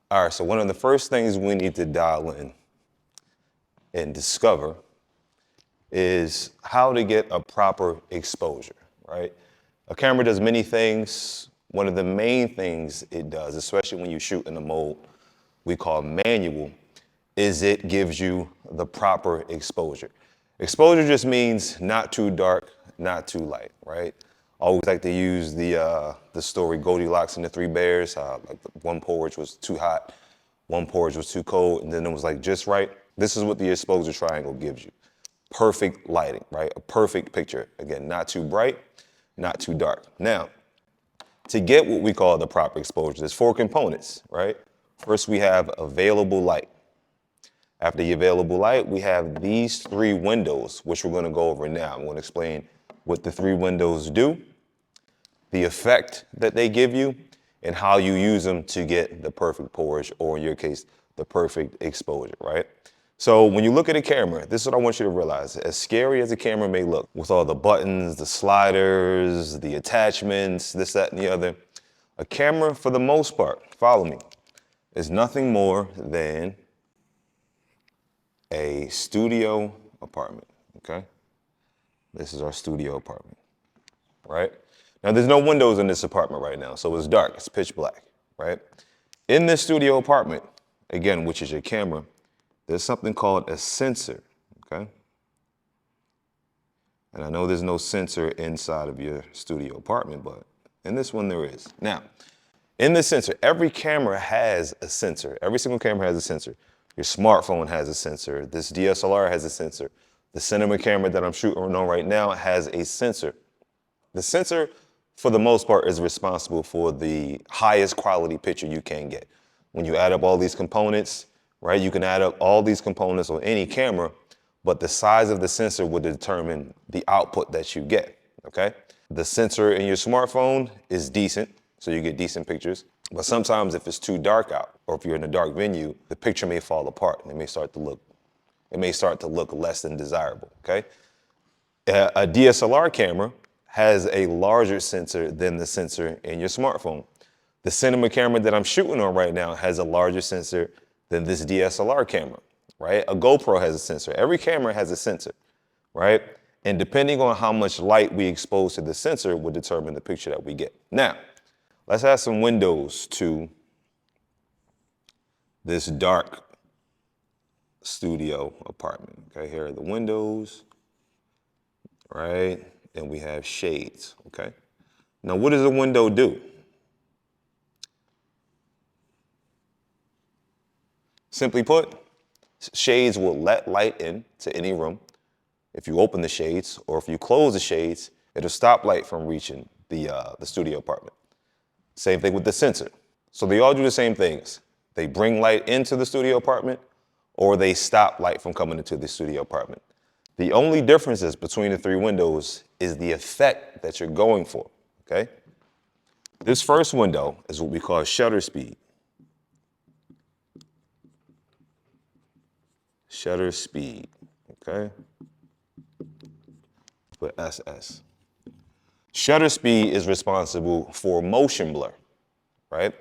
All right, so one of the first things we need to dial in and discover is how to get a proper exposure, right? A camera does many things. One of the main things it does, especially when you shoot in a mode we call manual, is it gives you the proper exposure. Exposure just means not too dark, not too light, right? I always like to use the story Goldilocks and the Three Bears. Like one porridge was too hot, one porridge was too cold, and then it was like just right. This is what the exposure triangle gives you. Perfect lighting, right? A perfect picture. Again, not too bright, not too dark. Now, to get what we call the proper exposure, there's four components, right? First, we have available light. After the available light, we have these three windows, which we're gonna go over now. I'm gonna explain what the three windows do, the effect that they give you, and how you use them to get the perfect porridge, or in your case, the perfect exposure, right? So when you look at a camera, this is what I want you to realize. As scary as a camera may look, with all the buttons, the sliders, the attachments, this, that, and the other, a camera, for the most part, follow me, is nothing more than a studio apartment, okay? This is our studio apartment, right? Now there's no windows in this apartment right now, so it's dark, it's pitch black, right? In this studio apartment, again, which is your camera, there's something called a sensor, okay? And I know there's no sensor inside of your studio apartment, but in this one there is. Now, in this sensor, every camera has a sensor. Every single camera has a sensor. Your smartphone has a sensor. This DSLR has a sensor. The cinema camera that I'm shooting on right now has a sensor. The sensor, for the most part, is responsible for the highest quality picture you can get. When you add up all these components, right, you can add up all these components on any camera, but the size of the sensor will determine the output that you get, okay? The sensor in your smartphone is decent, so you get decent pictures. But sometimes if it's too dark out, or if you're in a dark venue, the picture may fall apart and it may start to look less than desirable, okay? A DSLR camera has a larger sensor than the sensor in your smartphone. The cinema camera that I'm shooting on right now has a larger sensor than this DSLR camera, right? A GoPro has a sensor. Every camera has a sensor, right? And depending on how much light we expose to the sensor will determine the picture that we get. Now, let's add some windows to this dark studio apartment. Okay, here are the windows, right? And we have shades, okay? Now, what does a window do? Simply put, shades will let light in to any room. If you open the shades or if you close the shades, it'll stop light from reaching the studio apartment. Same thing with the sensor. So they all do the same things. They bring light into the studio apartment or they stop light from coming into the studio apartment. The only differences between the three windows is the effect that you're going for, okay? This first window is what we call shutter speed. Shutter speed, okay? Put SS. Shutter speed is responsible for motion blur, right?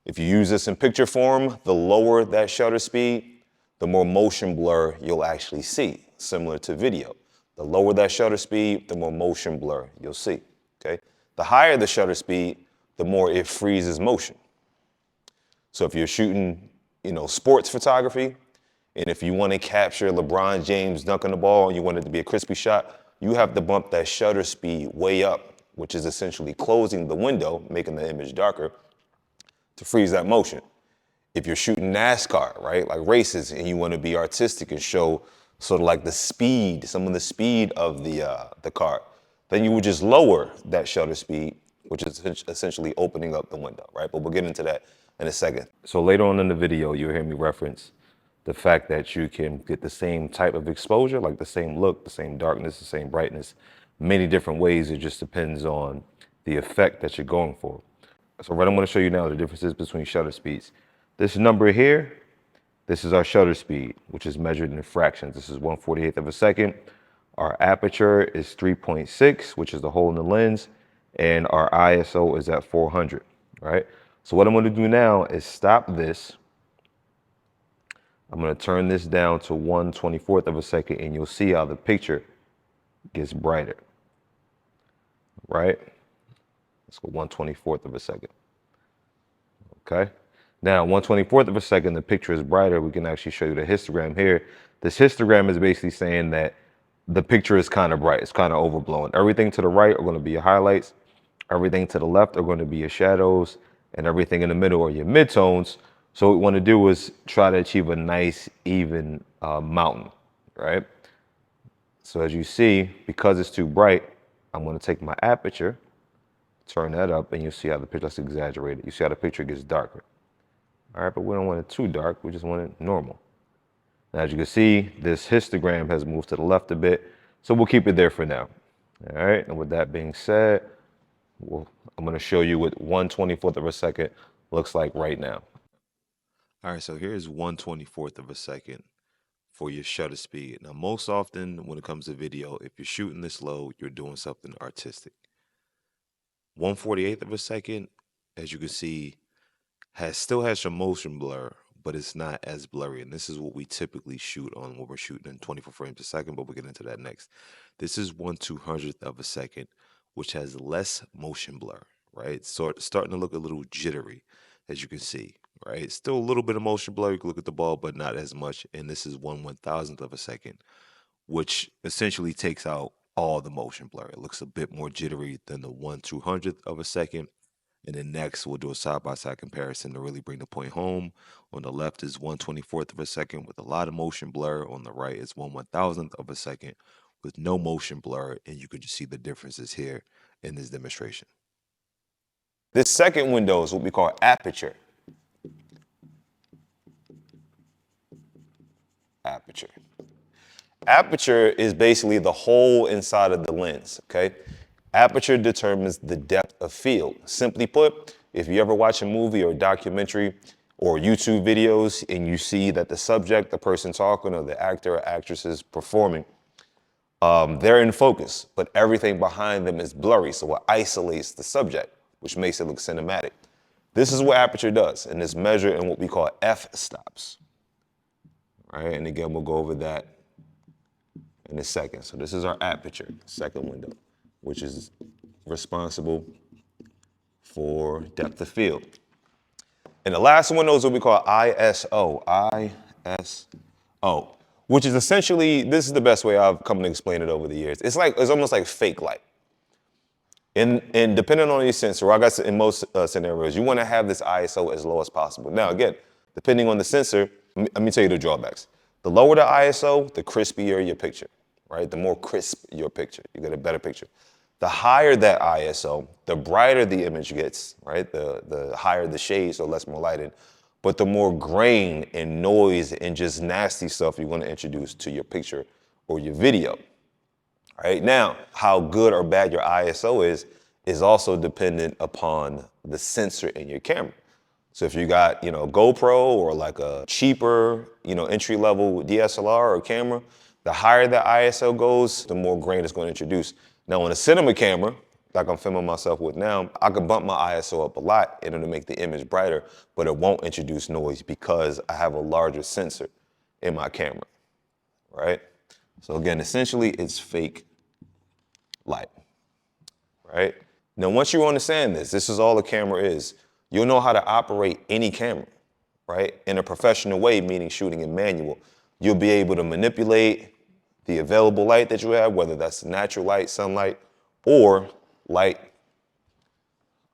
If you use this in picture form, the lower that shutter speed, the more motion blur you'll actually see, similar to video. The lower that shutter speed, the more motion blur you'll see, okay? The higher the shutter speed, the more it freezes motion. So if you're shooting, sports photography, and if you want to capture LeBron James dunking the ball and you want it to be a crispy shot, you have to bump that shutter speed way up, which is essentially closing the window, making the image darker, to freeze that motion. If you're shooting NASCAR, right, like races, and you want to be artistic and show sort of like the speed, some of the speed of the car, then you would just lower that shutter speed, which is essentially opening up the window, right? But we'll get into that in a second. So later on in the video, you'll hear me reference the fact that you can get the same type of exposure, like the same look, the same darkness, the same brightness, many different ways. It just depends on the effect that you're going for. So I'm going to show you now the differences between shutter speeds. This number here, this is our shutter speed, which is measured in fractions. This is 1/48th of a second. Our aperture is 3.6, which is the hole in the lens, and our ISO is at 400, right? So what I'm gonna do now is stop this. I'm gonna turn this down to 1/24 of a second, and you'll see how the picture gets brighter, right? Let's go 1/24 of a second, okay? Now, 1/24 of a second, the picture is brighter. We can actually show you the histogram here. This histogram is basically saying that the picture is kind of bright. It's kind of overblown. Everything to the right are going to be your highlights. Everything to the left are going to be your shadows. And everything in the middle are your midtones. So what we want to do is try to achieve a nice, even mountain, right? So as you see, because it's too bright, I'm going to take my aperture, turn that up, and you'll see how the picture, let's exaggerate it. You see how the picture gets darker. All right, but we don't want it too dark. We just want it normal. Now, as you can see, this histogram has moved to the left a bit, so we'll keep it there for now. All right, and with that being said, I'm going to show you what 1/24 of a second looks like right now. All right, so here's 1/24 of a second for your shutter speed. Now, most often when it comes to video, if you're shooting this low, you're doing something artistic. 1/48 of a second, as you can see, still has some motion blur, but it's not as blurry. And this is what we typically shoot on when we're shooting in 24 frames a second, but we'll get into that next. This is 1/200th of a second, which has less motion blur, right? So it's starting to look a little jittery, as you can see, right? Still a little bit of motion blur. You can look at the ball, but not as much. And this is 1/1000th of a second, which essentially takes out all the motion blur. It looks a bit more jittery than the 1/200th of a second. And then next, we'll do a side-by-side comparison to really bring the point home. On the left is 1/24th of a second with a lot of motion blur. On the right is 1/1000th of a second with no motion blur. And you can just see the differences here in this demonstration. This second window is what we call aperture. Aperture. Aperture is basically the hole inside of the lens, okay? Aperture determines the depth of field. Simply put, if you ever watch a movie or a documentary or YouTube videos and you see that the subject, the person talking, or the actor or actress is performing, they're in focus, but everything behind them is blurry, so it isolates the subject, which makes it look cinematic. This is what aperture does, and it's measured in what we call f-stops. All right, and again, we'll go over that in a second. So this is our aperture, second window, which is responsible for depth of field. And the last window is what we call ISO, ISO, which is essentially, this is the best way I've come to explain it over the years. It's almost like fake light. And depending on your sensor, I guess in most scenarios, you want to have this ISO as low as possible. Now, again, depending on the sensor, let me tell you the drawbacks. The lower the ISO, the crispier your picture, right? The more crisp your picture, you get a better picture. The higher that ISO, the brighter the image gets, right? The higher the shade, so less more lighting, but the more grain and noise and just nasty stuff you're going to introduce to your picture or your video. Right now, how good or bad your ISO is also dependent upon the sensor in your camera. So if you got, GoPro or like a cheaper, entry-level DSLR or camera, the higher the ISO goes, the more grain it's going to introduce. Now, on a cinema camera, like I'm filming myself with now, I can bump my ISO up a lot and it'll make the image brighter, but it won't introduce noise because I have a larger sensor in my camera, right? So again, essentially, it's fake light, right? Now, once you understand this is all a camera is, you'll know how to operate any camera, right? In a professional way, meaning shooting in manual. You'll be able to manipulate the available light that you have, whether that's natural light, sunlight, or light,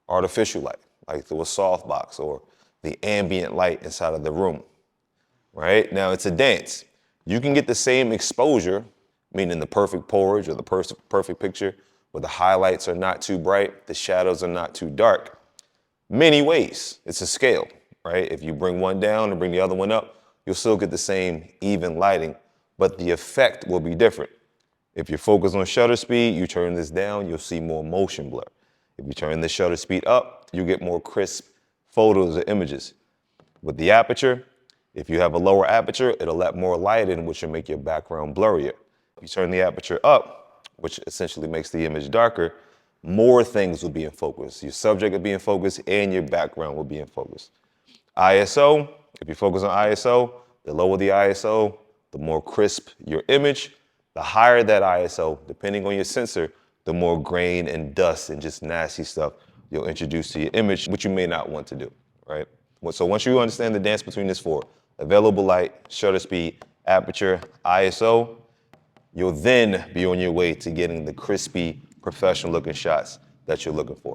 artificial light, like through a softbox or the ambient light inside of the room, right? Now, it's a dance. You can get the same exposure, meaning the perfect porage or the perfect picture, where the highlights are not too bright, the shadows are not too dark. Many ways. It's a scale, right? If you bring one down and bring the other one up, you'll still get the same even lighting, but the effect will be different. If you're focused on shutter speed, you turn this down, you'll see more motion blur. If you turn the shutter speed up, you get more crisp photos or images. With the aperture, if you have a lower aperture, it'll let more light in, which will make your background blurrier. If you turn the aperture up, which essentially makes the image darker, more things will be in focus. Your subject will be in focus and your background will be in focus. ISO, if you focus on ISO, the lower the ISO, the more crisp your image. The higher that ISO, depending on your sensor, the more grain and dust and just nasty stuff you'll introduce to your image, which you may not want to do, right? So once you understand the dance between these four, available light, shutter speed, aperture, ISO, you'll then be on your way to getting the crispy, professional looking shots that you're looking for.